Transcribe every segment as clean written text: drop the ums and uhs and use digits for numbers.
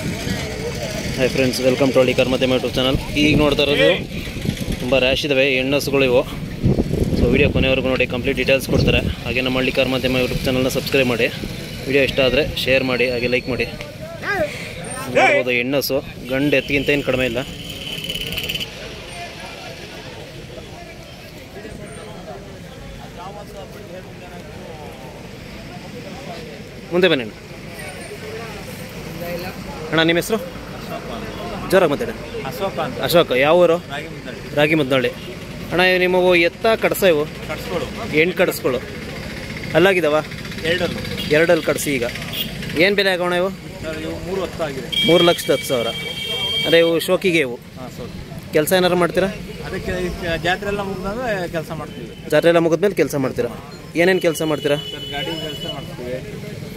Hi friends, welcome to ಹಳ್ಳಿ ಕರ್ಮತೆಮ್ಮ YouTube channel. ಈಗ ನೋಡ್ತಾ ಇರೋದು ತುಂಬ ರ್ಯಾಶ್ ಇದ್ದಾವೆ ಹೆಣ್ಣಸುಗಳು ಇವು. ಸೊ ವಿಡಿಯೋ ಕೊನೆವರೆಗೂ ನೋಡಿ, ಕಂಪ್ಲೀಟ್ ಡೀಟೇಲ್ಸ್ ಕೊಡ್ತಾರೆ. ಹಾಗೆ ನಮ್ಮ ಹಳ್ಳಿ ಕರ್ಮತೆಮ್ಮ ಯೂಟ್ಯೂಬ್ ಚಾನಲ್ನ ಸಬ್ಸ್ಕ್ರೈಬ್ ಮಾಡಿ, ವಿಡಿಯೋ ಇಷ್ಟ ಆದರೆ ಶೇರ್ ಮಾಡಿ, ಹಾಗೆ ಲೈಕ್ ಮಾಡಿ. ನೋಡ್ಬೋದು ಹೆಣ್ಣಸು, ಗಂಡು ಎತ್ತಿಗಿಂತ ಏನು ಕಡಿಮೆ ಇಲ್ಲ. ಮುಂದೆ ಬನ್ನಿ ಅಣ್ಣ. ನಿಮ್ಮ ಹೆಸರು? ಜೋರಾಗಿ ಮಾತಾಡಿ. ಅಶೋಕ್. ಯಾವ ಊರು? ರಾಗಿ ಮುದ್ದಳ್ಳಿ. ಅಣ್ಣ ನಿಮ್ಮವು ಎತ್ತ ಕಡಸ? ಇವು ಎಂಟು ಕಡಸ್ಗಳು ಅಲ್ಲಾಗಿದ್ದಾವ? ಎರಡಲ್ಲಿ ಕಡಿಸಿ. ಈಗ ಏನು ಬೆಲೆ ಆಗೋಣ ಇವು? 3,10,000. ಅಂದರೆ ಇವು ಶೋಕಿಗೆ ಇವು. ಕೆಲಸ ಏನಾರು ಮಾಡ್ತೀರಾ? ಅದಕ್ಕೆ ಜಾತ್ರೆ ಎಲ್ಲ ಮುಗಿದ್ರೆ ಕೆಲಸ ಮಾಡ್ತೀವಿ. ಜಾತ್ರೆ ಎಲ್ಲ ಮುಗಿದ್ಮೇಲೆ ಕೆಲಸ ಮಾಡ್ತೀರಾ? ಏನೇನು ಕೆಲಸ ಮಾಡ್ತೀರಾ? ಗಾಡಿ ಕೆಲಸ ಮಾಡ್ತೀವಿ,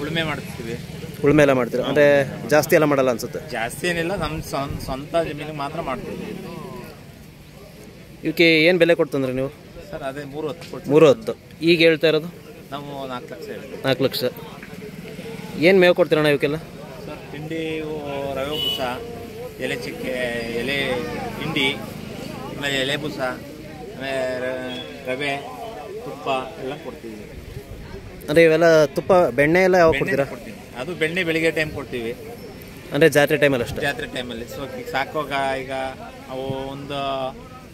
ಉಳುಮೆ ಮಾಡ್ತೀವಿ. ಉಳುಮೆ ಎಲ್ಲ ಮಾಡ್ತೀರಾ? ಅಂದರೆ ಜಾಸ್ತಿ ಎಲ್ಲ ಮಾಡಲ್ಲ ಅನ್ಸುತ್ತೆ. ಜಾಸ್ತಿ ಏನಿಲ್ಲ, ನಮ್ಮ ಸ್ವಂತ ಜಮೀನಿಗೆ ಮಾತ್ರ ಮಾಡ್ತೀವಿ. ಇವಕ್ಕೆ ಏನು ಬೆಲೆ ಕೊಡ್ತಂದ್ರೆ ನೀವು? ಸರ್ ಅದೇ 3,10. 3,10. ಈಗ ಹೇಳ್ತಾ ಇರೋದು ನಾವು 4 ಲಕ್ಷ ಹೇಳ್ತೀವಿ. 4 ಲಕ್ಷ. ಏನು ಮೇವು ಕೊಡ್ತೀರಣ್ಣ ಇವಕ್ಕೆಲ್ಲ? ಸರ್ ತಿಂಡಿ, ರವೆ ಬೂಸ, ಎಲೆ ಚಿಕ್ಕೆ, ಎಲೆ ಹಿಂಡಿ, ಆಮೇಲೆ ಎಲೆ ಬೂಸ, ಆಮೇಲೆ ರವೆ, ತುಪ್ಪ ಎಲ್ಲ ಕೊಡ್ತೀವಿ. ಅಂದರೆ ಇವೆಲ್ಲ ತುಪ್ಪ, ಬೆಣ್ಣೆ ಎಲ್ಲ ಯಾವಾಗ ಕೊಡ್ತೀರಾ? ಅದು ಬೆಣ್ಣೆ ಬೆಳಿಗ್ಗೆ ಟೈಮ್ ಕೊಡ್ತೀವಿ. ಅಂದರೆ ಜಾತ್ರೆ ಟೈಮಲ್ಲಿ ಅಷ್ಟೇ? ಜಾತ್ರೆ ಟೈಮಲ್ಲಿ. ಸೊ ಈಗ ಸಾಕುವಾಗ ಈಗ ಅವು ಒಂದು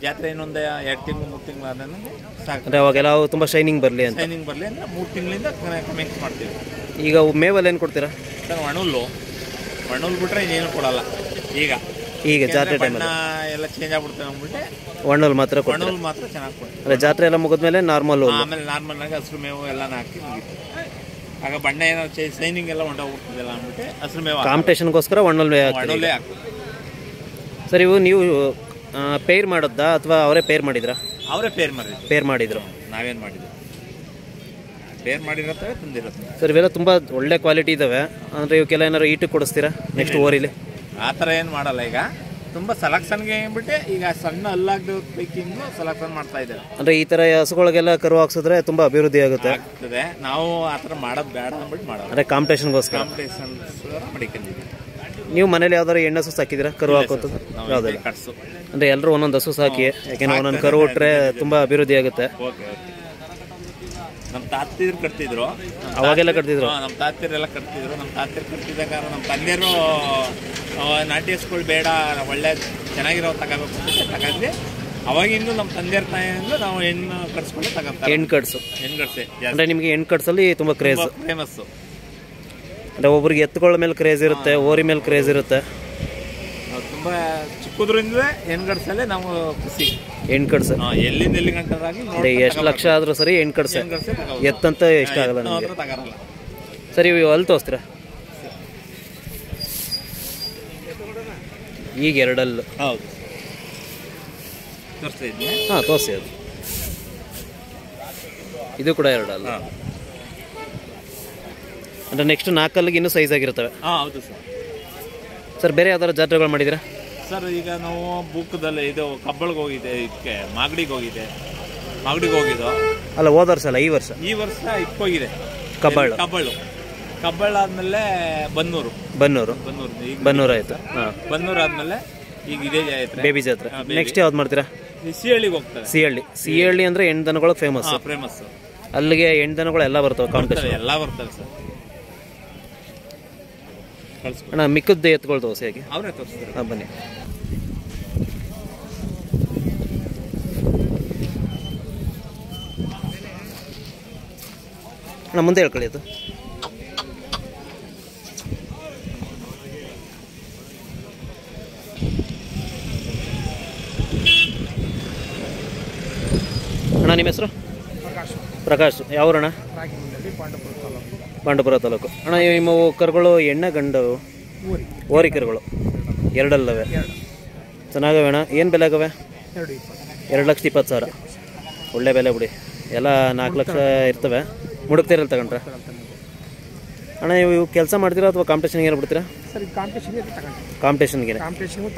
ಜಾತ್ರೆ ಇನ್ನೊಂದು 2 ತಿಂಗಳು 3 ತಿಂಗಳು ಆದ್ರೆ ಸಾಕು. ಅಂದರೆ ಅವಾಗೆಲ್ಲ ಅವು ತುಂಬ ಶೈನಿಂಗ್ ಬರಲಿ ಅಂತ. ಶೈನಿಂಗ್ ಬರಲಿ ಅಂದರೆ 3 ತಿಂಗಳಿಂದ ಕಮೆಂಟ್ ಮಾಡ್ತೀವಿ. ಈಗ ಮೇವಲ್ಲಿ ಏನು ಕೊಡ್ತೀರಾ? ಸರ್ ಒಣಹುಲ್ಲು ಬಿಟ್ರೆ ಇನ್ನೇನು ಕೊಡಲ್ಲ. ಈಗ ಜಾತ್ರೆ ಟೈಮಲ್ಲಿ ಎಲ್ಲ ಚೇಂಜ್ ಆಗ್ಬಿಡ್ತೇವೆ ಅಂದ್ಬಿಟ್ಟು ಒಣಹುಲ್ಲು ಮಾತ್ರ ಕೊಡ್ತೀರಾ? ಒಣಹುಲ್ಲು ಮಾತ್ರ ಚೆನ್ನಾಗಿ ಕೊಡ್ತೀವಿ. ಅಂದರೆ ಜಾತ್ರೆ ಎಲ್ಲ ಮುಗಿದ್ಮೇಲೆ ನಾರ್ಮಲ್, ಆಮೇಲೆ ನಾರ್ಮಲ್ ಆಗಿ ಹಸಿರು ಮೇವು ಎಲ್ಲಾನು ಹಾಕಿ ಮುಗಿತು. ಆಗ ಬಣ್ಣ ಏನೋ ಶೈನಿಂಗ್ ಎಲ್ಲ ಹೊಂಟೋಗ್ಬಿಡ್ತದಲ್ಲ ಅಂದ್ಬಿಟ್ಟು ಹಸಿರು ಮೇವು ಕಾಂಪಿಟೇಷನ್ಗೋಸ್ಕರ ಒಣಹುಲ್ಲು ಒಣಹುಲ್ಲೇ ಹಾಕ್ತೀವಿ. ಸರ್ ಇವು ನೀವು ಪೇರ್ ಮಾಡೋದಾ ಅಥವಾ ಅವರೇ ಪೇರ್ ಮಾಡಿದ್ರಾ? ಅವರೇ ಪೇರ್ ಮಾಡಿದ್ರು. ನಾವೇನು ಮಾಡಿದ್ವಿ? ಪೇರ್ ಮಾಡಿರತ್ತವೆ, ತಂದಿರುತ್ತೆ. ಸರ್ ಇವೆಲ್ಲ ತುಂಬ ಒಳ್ಳೆ ಕ್ವಾಲಿಟಿ ಇದ್ದಾವೆ. ಅಂದರೆ ಇವಕ್ಕೆಲ್ಲ ಏನಾದ್ರು ಈಟು ಕೊಡಿಸ್ತೀರಾ ನೆಕ್ಸ್ಟ್ ಓರಿಲಿ? ಆ ಥರ ಏನು ಮಾಡಲ್ಲ. ಈಗ ತುಂಬ ಸೆಲೆಕ್ಷನ್ಗೆ ಹೇಳ್ಬಿಟ್ಟು ಈಗ ಸಣ್ಣ ಅಲ್ಲಾಗದ ಪೈಕಿಂಗ್ ಸೆಲೆಕ್ಷನ್ ಮಾಡ್ತಾ ಇದ್ದಾರೆ. ಅಂದರೆ ಈ ಥರ ಹಸುಗಳಿಗೆಲ್ಲ ಕರು ಹಾಕ್ಸಿದ್ರೆ ತುಂಬ ಅಭಿವೃದ್ಧಿ ಆಗ್ತದೆ. ನಾವು ಆ ಥರ ಮಾಡೋದು ಬೇಡ ಅಂದ್ಬಿಟ್ಟು ಮಾಡೋದು. ಅಂದರೆ ಕಾಂಪಿಟೇಷನ್ಗೋಸ್ಕರ ಮಾಡಿಕೊಂಡಿದ್ದೀವಿ. ನೀವು ಮನೇಲಿ ಯಾವ್ದಾದ್ರು ಹೆಣ್ಣು ಹಸು ಸಾಕಿದ್ದೀರಾ ಕರು ಹಾಕೋದು? ಯಾವುದಿಲ್ಲ. ಅಂದರೆ ಎಲ್ಲರೂ ಒಂದೊಂದು ಹಸು ಸಾಕಿ, ಯಾಕೆಂದ್ರೆ ಒಂದೊಂದು ಕರು ಹುಟ್ರೆ ತುಂಬ ಅಭಿವೃದ್ಧಿ ಆಗುತ್ತೆ. ನಮ್ಮ ತಾತಿರು ಕಟ್ತಿದ್ರು, ಅವಾಗೆಲ್ಲ ಕಟ್ತಿದ್ರು. ನಮ್ಮ ತಾತಿರೆಲ್ಲ ಕಟ್ತಿದ್ರು. ನಮ್ಮ ತಾತಿರು ಕಟ್ತಿದ್ದಾಗ ನಮ್ಮ ತಂದೆಯರು ನಾಟಿ ಹಸುಗಳು ಬೇಡ, ಒಳ್ಳೆ ಚೆನ್ನಾಗಿರೋ ತಗೋಬೇಕು ಅಂತ ತಗೊಂಡ್ವಿ. ಅವಾಗಿಂದು ನಮ್ಮ ತಂದೆಯರ ತಾಯಿಯಿಂದ ನಾವು ಹೆಣ್ಣು ಕಟ್ಸ್ಕೊಂಡು ತಗೊಂತಾರೆ. ಹೆಣ್ಣು ಕಟ್ಸೆ. ಅಂದರೆ ನಿಮಗೆ ಹೆಣ್ಣು ಕಟ್ಸಲ್ಲಿ ತುಂಬ ಕ್ರೇಜ್, ಫೇಮಸ್ಸು. ಅಂದರೆ ಒಬ್ರಿಗೆ ಎತ್ತುಗಳ ಮೇಲೆ ಕ್ರೇಜ್ ಇರುತ್ತೆ, ಓರಿ ಮೇಲೆ ಕ್ರೇಜ್ ಇರುತ್ತೆ. ತುಂಬ ಚಿಕ್ಕದ್ರಿಂದ ಹೆಣ್ಣು ಕಟ್ಸಲ್ಲೇ ನಾವು ಖುಷಿ. ಹೆಣ್ಣು ಕಟ್ಸೆ ಎಲ್ಲಿಂದ ಎಲ್ಲಿ ಗಂಟರಾಗಿ ಎಷ್ಟು ಲಕ್ಷ ಆದರೂ ಸರಿ ಹೆಣ್ಣು ಕಟ್ಸೆ. ಎತ್ತಂತ ಇಷ್ಟ ಆಗಲ್ಲ ನನಗೆ. ತಗೋರಲ್ಲ. ಸರಿ, ಇವು ಅಲ್ಲಿ ತೋರಿಸ್ತೀರಾ? ಈಗ 2 ಹೌದು ತೋರಿಸ್ತಾ ಇದ್ದೀನಿ. ಹಾಂ ತೋರಿಸಿ. ಅದು ಇದು ಕೂಡ 2 ಅಂದರೆ ನೆಕ್ಸ್ಟ್ 4 ಇನ್ನೂ ಸೈಜ್ ಆಗಿರ್ತವೆ. ಹೌದು ಸರ್. ಸರ್ ಬೇರೆ ಯಾವ್ದಾದ್ರು ಜಾತ್ರೆಗಳು ಮಾಡಿದ್ದೀರಾ? ಸರ್ ಈಗ ನಾವು ಬುಕ್ಕದಲ್ಲಿ ಇದು ಕಬ್ಬಳಿಗೆ ಹೋಗಿದೆ, ಇದಕ್ಕೆ ಮಾಗಡಿಗೆ ಹೋಗಿದ್ದು. ಅಲ್ಲ, ಹೋದ ವರ್ಷ ಅಲ್ಲ, ಈ ವರ್ಷ ಹೋಗಿದೆ. ಕಬ್ಬಳ ಆದ್ಮೇಲೆ ಬನ್ನೂರು ಆಯ್ತು. ಬನ್ನೂರು ಆದ್ಮೇಲೆ ಈಗ ಇದೇ ಜಾತ್ರೆ, ಬೇಬಿ ಜಾತ್ರೆ. ನೆಕ್ಸ್ಟ್ ಯಾವ್ದು ಮಾಡ್ತೀರಾ? ಸಿಹಳ್ಳಿಗೆ ಹೋಗ್ತಾರೆ. ಸಿಹಳ್ಳಿ ಅಂದ್ರೆ ಹೆಣ್ದನಗಳು ಫೇಮಸ್. ಅಲ್ಲಿಗೆ ಹೆಣ್ದನಗಳು ಎಲ್ಲ ಬರ್ತವೆ, ಕಾಂಪಿಟೇಷನ್ ಎಲ್ಲ ಬರ್ತವೆ ಸರ್. ಅಣ್ಣ ಮಿಕ್ಕದ್ದು ಎತ್ಕೊಳ್ತು ಹೊಸೆಯಾಗಿ ಅವರೇ ತೋರಿಸ್ತಾರೆ. ಹಾಂ ಬನ್ನಿ. ಅಣ್ಣ ಮುಂದೆ ಹೇಳ್ಕೊಳ್ಳಿ. ಅದು ಅಣ್ಣ ನಿಮ್ಮ ಹೆಸರು? ಪ್ರಕಾಶ್. ಯಾವೂರಣ್ಣ? ಪಾಂಡವಪುರ ತಾಲೂಕು. ಅಣ್ಣ ನಿಮ್ಮ ಕರುಗಳು ಎಣ್ಣೆ ಗಂಡು ಓರಿ ಕರುಗಳು 2 ಚೆನ್ನಾಗವೆ ಅಣ್ಣ. ಏನು ಬೆಲೆ ಆಗವೆ? 2,20,000. ಒಳ್ಳೆ ಬೆಲೆ ಬಿಡಿ. ಎಲ್ಲ 4 ಲಕ್ಷ ಇರ್ತವೆ. ಮುಡುಕ್ತಿರಲ್ಲ ತಗೊಂಡ್ರೆ. ಅಣ್ಣ ಇವು ಕೆಲಸ ಮಾಡ್ತೀರಾ ಅಥವಾ ಕಾಂಪಿಟೇಷನ್ಗೆ ಏನು ಬಿಡ್ತೀರಾ? ಸರ್ ಕಾಂಪಿಟೇಷನ್ಗೆ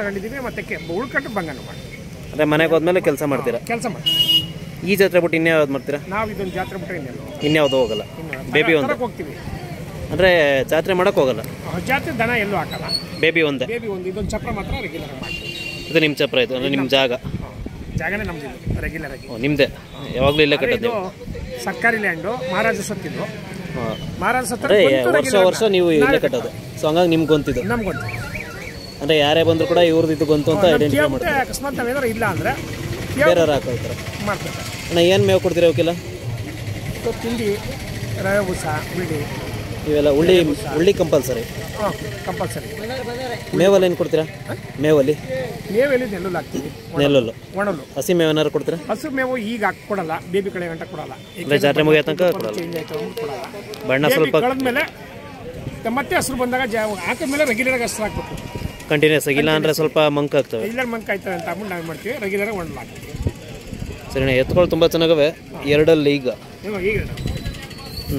ತಗೊಂಡಿದ್ದೀವಿ. ಮತ್ತೆ ಉಳ್ಕಟ್ಟು ಬಂಗನ ಮಾಡಿ ಅಂದರೆ ಮನೆಗೆ ಹೋದ್ಮೇಲೆ ಕೆಲಸ ಮಾಡ್ತೀರಾ? ಕೆಲಸ ಮಾಡಿ. ಈ ಜಾತ್ರೆ ಬಿಟ್ಟು ಇನ್ಯಾವ್ದು ಮಾಡ್ತೀರಾ? ನಾವು ಇದೊಂದು ಜಾತ್ರೆ ಬಿಟ್ಟರೆ ಇನ್ಯಾವುದು ಹೋಗಲ್ಲ. ಬೇಬಿ ಒಂದು ಹೋಗ್ತೀವಿ. ಅಂದರೆ ಜಾತ್ರೆ ಮಾಡೋಕ್ಕೆ ಹೋಗಲ್ಲ? ಜಾತ್ರೆ ದನ ಎಲ್ಲೂ ಹಾಕಲ್ಲ. ಬೇಬಿ ಒಂದೇ? ಬೇಬಿ ಒಂದು, ಇದೊಂದು ಚಪ್ರ ಮಾತ್ರ ರೆಗ್ಯುಲರ್ ಮಾಡ್ತೀವಿ. ಇದು ನಿಮ್ಮ ಚಪ್ರ ಇದು ಅಂದರೆ ನಿಮ್ಮ ಜಾಗ? ಜಾಗನೇ ನಮ್ದು ರೆಗ್ಯುಲರ್ ಆಗಿ. ನಿಮ್ಮದೇ? ಯಾವಾಗಲೂ ಇಲ್ಲೇ ಕಟ್ಟೋದು? ಸರ್ಕಾರಿ ಲ್ಯಾಂಡು, ಮಹಾರಾಜ ಸತ್ತಿದ್ದು. ಮಹಾರಾಜ ಸತ್ತ ವರ್ಷ ನೀವು ಇಲ್ಲೇ ಕಟ್ಟೋದು, ಸೊ ಹಂಗಾಗಿ ನಿಮ್ಗೆ ಗೊಂತಿದ್ದು? ನಮ್ಗೆ ಗೊತ್ತು. ಅಂದರೆ ಯಾರೇ ಬಂದರೂ ಕೂಡ ಇವ್ರದ್ದು ಗೊಂತು ಅಂತ ಐಡೆಂಟಿಫೈ ಮಾಡ್ತಾರೆ. ಅಕಸ್ಮಾತ್ ನಾವೇನಾದ್ರು ಇಲ್ಲ ಅಂದರೆ ಬೇರೆಯವ್ರು ಹಾಕೋಳ್ತಾರೆ ಮಾಡ್ತಾರೆ. ಅಣ್ಣ ಏನು ಮೇವು ಕೊಡ್ತೀರಾ ಅವಕ್ಕೆಲ್ಲ? ತಿಂಡಿ, ರವೆ ಬೂಸ, ಉಳ್ಳಿ ಇವೆಲ್ಲ. ಉಳ್ಳಿ ಕಂಪಲ್ಸರಿ? ಹಾಂ, ಕಂಪಲ್ಸರಿ. ಮೇವಲ್ಲಿ ಏನು ಕೊಡ್ತೀರಾ? ಮೇವಲ್ಲಿ ಮೇವೆಲ್ಲಿ ನೆಲ್ಲುಲ್ಲು ಹಾಕ್ತೀವಿ. ನೆಲ್ಲುಲ್ಲು, ಒಣಲು. ಹಸಿ ಮೇವು ಏನಾರು ಕೊಡ್ತೀರಾ? ಹಸು ಮೇವು ಈಗ ಕೊಡಲ್ಲ, ಬೇಬಿ ಕಡೆ ಗಂಟ ಕೊಡಲ್ಲ. ಅಂದರೆ ಜಾತ್ರೆ ಮುಗಿಯೋ ತನಕ ಕೊಡಲ್ಲ? ಚೇಂಜ್ ಆಯ್ತು ಕೊಡಲ್ಲ. ಬಣ್ಣ ಸ್ವಲ್ಪ ಕಳೆದ್ಮೇಲೆ ಮತ್ತೆ ಹಸಿರು ಬಂದಾಗ ಹಾಕಿದ್ಮೇಲೆ ರೆಗ್ಯುಲರಾಗಿ ಹಸಿರು ಹಾಕ್ಬೇಕು ಕಂಟಿನ್ಯೂಸ್ ಆಗಿ. ಇಲ್ಲ ಅಂದರೆ ಸ್ವಲ್ಪ ಮಂಕ್ ಆಗ್ತವೆ. ಇಲ್ಲ ಮಂಕ್ ಆಯ್ತವೆ ಅಂತ ಅಂದ್ಬಿಟ್ಟು ನಾವು ಮಾಡ್ತೀವಿ, ರೆಗ್ಯುಲರಾಗಿ ಒಣಲು ಹಾಕ್ತೀವಿ. ಸರಿ, ಎತ್ತುಗಳು ತುಂಬ ಚೆನ್ನಾಗವೆ. ಎರಡಲ್ಲಿ ಈಗ ಈಗ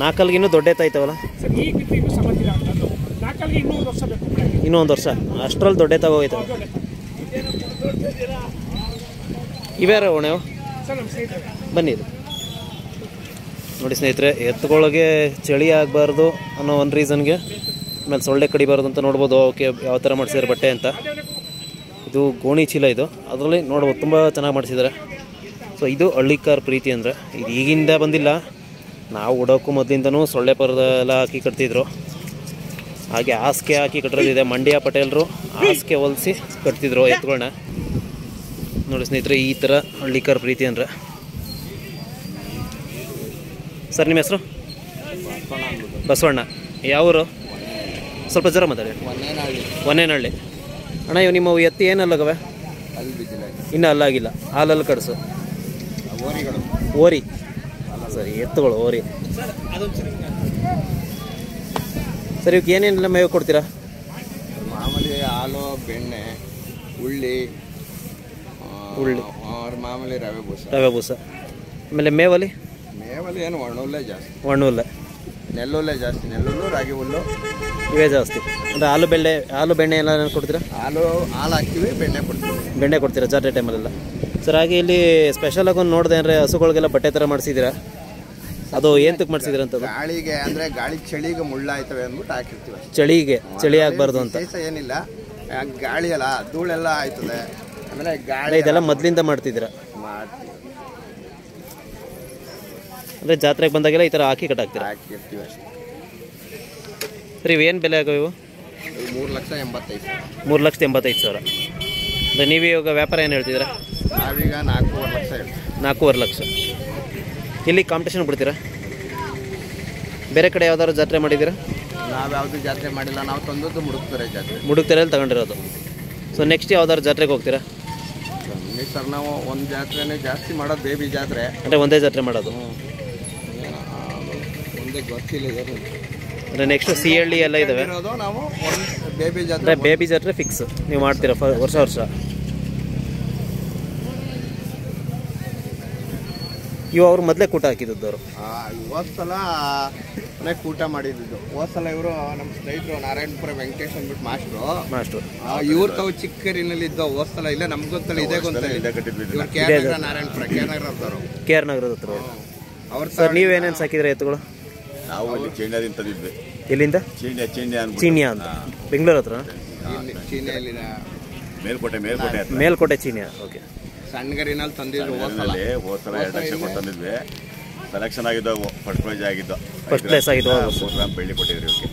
ನಾಲ್ಕಲ್ಗೆ ಇನ್ನೂ ದೊಡ್ಡ ಎತ್ತಾಯ್ತವಲ್ಲ ಸರ್? ಈಗ ಇನ್ನೂ ಸಮಸ್ಯೆ ಆಗ್ತದೆ. ನಾಲ್ಕಲ್ಲಿಗೆ ಇನ್ನೂ 1 ವರ್ಷ ಬೇಕು. ಇನ್ನೂ 1 ವರ್ಷ ಅಷ್ಟರಲ್ಲಿ ದೊಡ್ಡ ಎತ್ತಾಗೋಯ್ತವೆ. ಇವ್ಯಾರ ಒಣವು? ಸರ್ ನಮ್ಮ ಸ್ನೇಹಿತರೆ ಬನ್ನಿ ಇದು ನೋಡಿ ಸ್ನೇಹಿತರೆ, ಎತ್ತುಗಳಿಗೆ ಚಳಿ ಆಗಬಾರ್ದು ಅನ್ನೋ ಒಂದು ರೀಸನ್ಗೆ, ಆಮೇಲೆ ಸೊಳ್ಳೆ ಕಡಿಬಾರ್ದು ಅಂತ ನೋಡ್ಬೋದು. ಅವಕ್ಕೆ ಯಾವ ಥರ ಮಾಡಿಸಿದ್ದಾರೆ ಬಟ್ಟೆ ಅಂತ. ಇದು ಗೋಣಿ ಚೀಲ, ಇದು ಅದರಲ್ಲಿ ನೋಡ್ಬೋದು ತುಂಬ ಚೆನ್ನಾಗಿ ಮಾಡಿಸಿದ್ದಾರೆ. ಸೊ ಇದು ಹಳ್ಳಿಕಾರ್ ಪ್ರೀತಿ ಅಂದರೆ ಇದು ಈಗಿಂದ ಬಂದಿಲ್ಲ. ನಾವು ಉಡೋಕ್ಕೂ ಮೊದಲಿಂದನೂ ಸೊಳ್ಳೆ ಪರದ ಎಲ್ಲ ಹಾಕಿ ಕಟ್ತಿದ್ರು. ಹಾಗೆ ಹಾಸಿಗೆ ಹಾಕಿ ಕಟ್ಟಿರೋದಿದೆ. ಮಂಡ್ಯ ಪಟೇಲರು ಹಾಸಿಗೆ ಹೊಲಿಸಿ ಕಟ್ತಿದ್ರು ಎತ್ತುಗಳನ್ನ. ನೋಡಿ ಸ್ನೇಹಿತರೆ, ಈ ಥರ ಹಳ್ಳಿಕಾರ್ ಪ್ರೀತಿ ಅಂದರೆ. ಸರ್ ನಿಮ್ಮ ಹೆಸರು? ಬಸವಣ್ಣ. ಯಾವೂರು? ಸ್ವಲ್ಪ ಜರ ಮಾತಾಡಿ. ಒನ್ನೇನಹಳ್ಳಿ. ಅಣ್ಣ, ಇವು ನಿಮ್ಮ ಎತ್ತಿ ಏನಲ್ಲಗವೆ? ಇನ್ನೂ ಅಲ್ಲಾಗಿಲ್ಲ. ಹಾಲಲ್ಲಿ ಕಡಿಸು. ಓರಿ? ಸರಿ, ಎತ್ತುಗಳು ಓರಿ. ಸರ್, ಇವಕ್ಕೆ ಏನೇನೆಲ್ಲ ಮೇವು ಕೊಡ್ತೀರಾ? ಮಾಮೂಲಿ ಹಾಲು, ಬೆಣ್ಣೆ, ಉಳ್ಳಿ, ಮಾಮೂಲಿ ರವೆ ಬೂಸ. ಆಮೇಲೆ ಮೇವಲ್ಲಿ ಏನು ಒಣಹುಲ್ಲೇ ಜಾಸ್ತಿ. ಒಣಹುಲ್ಲೆ, ನೆಲ್ಲುಲ್ಲೇ ಜಾಸ್ತಿ. ನೆಲ್ಲುಲ್ಲು, ರಾಗಿ ಹುಲ್ಲು ಇವೇ ಜಾಸ್ತಿ. ಅಂದರೆ ಹಾಲು ಬೆಣ್ಣೆ ಎಲ್ಲ ಕೊಡ್ತೀರಾ? ಹಾಲು ಹಾಕ್ತೀವಿ, ಬೆಣ್ಣೆ ಕೊಡ್ತೀರಾ ಜಾತ್ರೆ ಟೈಮಲ್ಲೆಲ್ಲ? ಸರ್, ಹಾಗೆ ಇಲ್ಲಿ ಸ್ಪೆಷಲಾಗಿ ಒಂದು ನೋಡಿದೆ ಅಂದರೆ ಹಸುಗಳಿಗೆಲ್ಲ ಬಟ್ಟೆ ಥರ ಮಾಡಿಸಿದ್ದೀರಾ. ಅದು ಏಂತಕ್ಕೆ ಮಾಡಿಸಿದ್ರ ಅಂತ? ಗಾಳಿಗೆ, ಅಂದರೆ ಗಾಳಿ ಚಳಿಗೆ ಮುಳ್ಳಾಯ್ತವೆ ಅಂದ್ಬಿಟ್ಟು ಹಾಕಿರ್ತೀವಿ. ಚಳಿ ಆಗಬಾರ್ದು ಅಂತ ಏನಿಲ್ಲ. ಗಾಳಿ ಅಲ್ಲ, ಧೂಳೆಲ್ಲ ಆಯ್ತದೆ. ಆಮೇಲೆ ಗಾಳಿ ಇದೆಲ್ಲ ಮೊದಲಿಂದ ಮಾಡ್ತಿದ್ದೀರಾ? ಮಾಡ್ತೀವಿ. ಅಂದರೆ ಜಾತ್ರೆಗೆ ಬಂದಾಗೆಲ್ಲ ಈ ಥರ ಹಾಕಿ ಕಟ್ಟಾಕ್ತೀರಾ? ಹಾಕಿರ್ತೀವಿ ಅಷ್ಟೇ. ಸರಿ, ಇವೇನು ಬೆಲೆ ಆಗೋ ಇವು? 3,85,000. 3,85,000. ಅಂದರೆ ನೀವು ಇವಾಗ ವ್ಯಾಪಾರ ಏನು ಹೇಳ್ತಿದ್ದೀರಾ? ನಾವೀಗ 4,500,000 ಹೇಳ್ತೀವಿ. 4,500,000. ಇಲ್ಲಿ ಕಾಂಪಿಟೇಷನ್ ಬಿಡ್ತೀರಾ? ಬೇರೆ ಕಡೆ ಯಾವ್ದಾದ್ರು ಜಾತ್ರೆ ಮಾಡಿದ್ದೀರಾ? ನಾವು ಯಾವುದು ಜಾತ್ರೆ ಮಾಡಿಲ್ಲ. ನಾವು ತಂದದ್ದು ಮುಡುಕ್ತೆರೆಯಲ್ಲಿ ತಗೊಂಡಿರೋದು. ಸೊ ನೆಕ್ಸ್ಟ್ ಯಾವ್ದಾದ್ರು ಜಾತ್ರೆಗೆ ಹೋಗ್ತೀರಾ? ಸರ್, ನಾವು ಒಂದು ಜಾತ್ರೆನೇ ಜಾಸ್ತಿ ಮಾಡೋದು, ಬೇಬಿ ಜಾತ್ರೆ. ಅಂದರೆ ಒಂದೇ ಜಾತ್ರೆ ಮಾಡೋದು? ಒಂದೇ ಗೊತ್ತಿಲ್ಲ. ಅಂದರೆ ನೆಕ್ಸ್ಟ್ ಸಿಹಳ್ಳಿ ಎಲ್ಲ ಇದ್ದಾವೆ. ನಾವು ಬೇಬಿ ಜಾತ್ರೆ, ಅಂದರೆ ಬೇಬಿ ಜಾತ್ರೆ ಫಿಕ್ಸ್ ನೀವು ಮಾಡ್ತೀರಾ ವರ್ಷ? ಇವು ಅವ್ರು ಮೊದಲೇ ಕೂಟ ಹಾಕಿದ್ದವರು? ಹೋದ್ಸಲ ಕೂಟ ಮಾಡಿದ್ದು. ಹೋದ್ಸಲ ಇವರು ನಮ್ಮ ಸ್ನೇಹಿತರು ನಾರಾಯಣಪುರ ವೆಂಕಟೇಶ್ ಅಂದ್ಬಿಟ್ಟು ಮಾಸ್ಟ್ರು. ಇವ್ರು ತಾವು ಚಿಕ್ಕರಿನಲ್ಲಿ ಇದ್ದೋ. ಹೋದ್ಸಲ ಇಲ್ಲ, ನಮ್ಗೆ ಗೊತ್ತಲ್ಲ, ಇದೇ ಗೊತ್ತಿಲ್ಲ. ನಾರಾಯಣಪುರ, KR ನಗರದ ಹತ್ರ. ಸರ್, ನೀವೇನೇನು ಸಾಕಿದ್ರೆ ಎತ್ತುಗಳು? ನಾವು ಅಲ್ಲಿ ಚೀಣ್ಯದಿಂದ ತಂದಿದ್ವಿ. ಎಲ್ಲಿಂದ? ಚೀಣ್ಯ ಅಂತ, ಬೆಂಗಳೂರು ಹತ್ರ? ಮೇಲ್ಕೋಟೆ ಚೀಣ್ಯ. ಓಕೆ. ಸಣ್ಣಗರಿನಲ್ಲಿ ತಂದಿದ್ರು. ಹೋದ್ಸಲ 2 ಲಕ್ಷ ಕೊಟ್ಟು ತಂದಿದ್ವಿ. ಸೆಲೆಕ್ಷನ್ ಆಗಿದ್ದವು, ಫಸ್ಟ್ ಪ್ಲೇಸ್ ಆಗಿದ್ವು. ಬೆಳ್ಳಿ ಕೊಟ್ಟಿದ್ರಿ ಇವಕ್ಕೆ.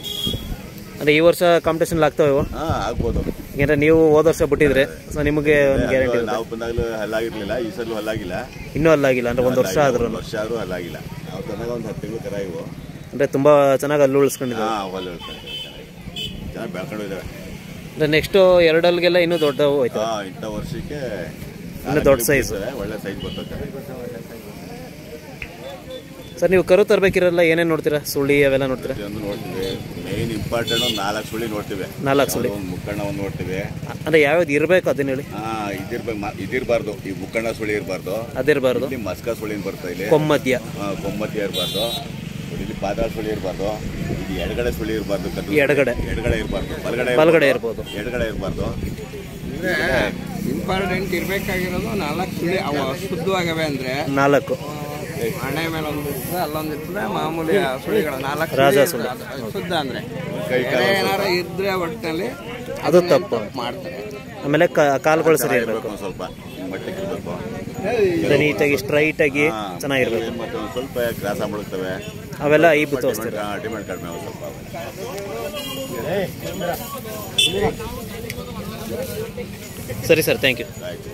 ಅಂದರೆ ಈ ವರ್ಷ ಕಾಂಪಿಟೇಷನ್ ಆಗ್ತಾವೆ ಇವು? ಆಗ್ಬೋದು. ಯಾಕಂದರೆ ನೀವು ಹೋದ ವರ್ಷ ಬಿಟ್ಟಿದ್ರೆ, ಸೊ ನಿಮಗೆ ಒಂದು ಗ್ಯಾರಂಟಿ. ನಾವು ಬಂದಾಗಲೂ ಹಲ್ಲಾಗಿರ್ಲಿಲ್ಲ, ಈ ಸಲ ಹಲ್ಲಾಗಿಲ್ಲ. ಇನ್ನೂ ಹಲ್ಲಾಗಿಲ್ಲ ಅಂದರೆ 1 ವರ್ಷ ಆದ್ರೂ? ಹಲ್ಲಾಗಿಲ್ಲ. ನಾವು ತಂದಾಗ ಒಂದು 10 ತಿಂಗಳು ಕರ ಇವು. ಅಂದರೆ ತುಂಬ ಚೆನ್ನಾಗಿ ಅಲ್ಲು ಉಳಿಸ್ಕೊಂಡಿದ್ದಾವೆ. ಚೆನ್ನಾಗಿ ಬೆಳ್ಕೊಂಡಿದ್ದಾವೆ. ಅಂದರೆ ನೆಕ್ಸ್ಟು ಎರಡಲ್ಗೆಲ್ಲ ಇನ್ನೂ ದೊಡ್ಡ ಹೋಯ್ತು. ಇಂಥ ವರ್ಷಕ್ಕೆ ಇನ್ನೂ ದೊಡ್ಡ ಸೈಜ್, ಒಳ್ಳೆ ಸೈಜ್ ಬರ್ತದೆ. ಸರ್, ನೀವು ಕರು ತರಬೇಕಿರಲ್ಲ, ಏನೇನು ನೋಡ್ತೀರಾ? ಸುಳಿ ಅವೆಲ್ಲ ನೋಡ್ತೀರಾ? ನೋಡ್ತೀವಿ. ಮೇನ್ ಇಂಪಾರ್ಟೆಂಟ್ 4 ಸುಳಿ ನೋಡ್ತೀವಿ. 4 ಸುಳಿ, ಒಂದು ಮುಕ್ಕಣ್ಣ ಒಂದು ನೋಡ್ತೀವಿ. ಅಂದರೆ ಯಾವ್ದು ಇರಬೇಕು ಅದನ್ನ ಹೇಳಿ. ಇದಿರಬಾರ್ದು, ಈ ಮುಕ್ಕಣ್ಣ ಸುಳಿ ಇರಬಾರ್ದು. ಅದಿರಬಾರ್ದು. ಇಲ್ಲಿ ಮಸ್ಕ ಸುಳಿ ಬರ್ತಾ ಇಲ್ಲಿ. ಕೊಮ್ಮದ್ಯ ಇರಬಾರ್ದು. ಇಲ್ಲಿ ಪಾದಾಳ ಸುಳಿ ಇರಬಾರ್ದು. ಇದು ಎಡಗಡೆ ಸುಳಿ ಇರಬಾರ್ದು. ಎಡಗಡೆ ಇರಬಾರ್ದು. ಬಲಗಡೆ ಇರ್ಬೋದು. ಎಡಗಡೆ ಇರಬಾರ್ದು. ಇಂಪಾರ್ಟೆಂಟ್ ಇರಬೇಕಾಗಿರೋದು 4 ಸುಳಿ. ಅವು ಶುದ್ಧವಾಗವೆ ಅಂದರೆ 4. ಹಣೆ ಮೇಲೆ ಒಂದು ಇರ್ತದೆ, ಅಲ್ಲೊಂದು ಇರ್ತದೆ. ಮಾಮೂಲಿ ಸುಳಿಗಳು 4 ರಾಜ ಸುಳಿ ಇರ್ತದೆ. ಶುದ್ಧ ಅಂದ್ರೆ ಏನಾರ ಇದ್ರೆ ಒಟ್ಟಿನಲ್ಲಿ ಅದು ತಪ್ಪು ಮಾಡ್ತಾರೆ. ಆಮೇಲೆ ಕಾಲುಗಳು ಸರಿ ಇರಬೇಕು, ಒಂದು ಸ್ವಲ್ಪ ಮಟ್ಟಿಗೆ ಇರಬೇಕು, ನೀಟಾಗಿ ಸ್ಟ್ರೈಟಾಗಿ ಚೆನ್ನಾಗಿರ್ಬೇಕು. ಮತ್ತೆ ಒಂದು ಸ್ವಲ್ಪ ಕ್ರಾಸ ಬಿಡುತ್ತವೆ, ಅವೆಲ್ಲ ಐಬು ತೋರಿಸ್ತೀರ. ಡಿಮ್ಯಾಂಡ್ ಕಡಿಮೆ ಒಂದು ಸ್ವಲ್ಪ. ಸರಿ ಸರ್, ಥ್ಯಾಂಕ್ ಯು. ಆಯಿತು.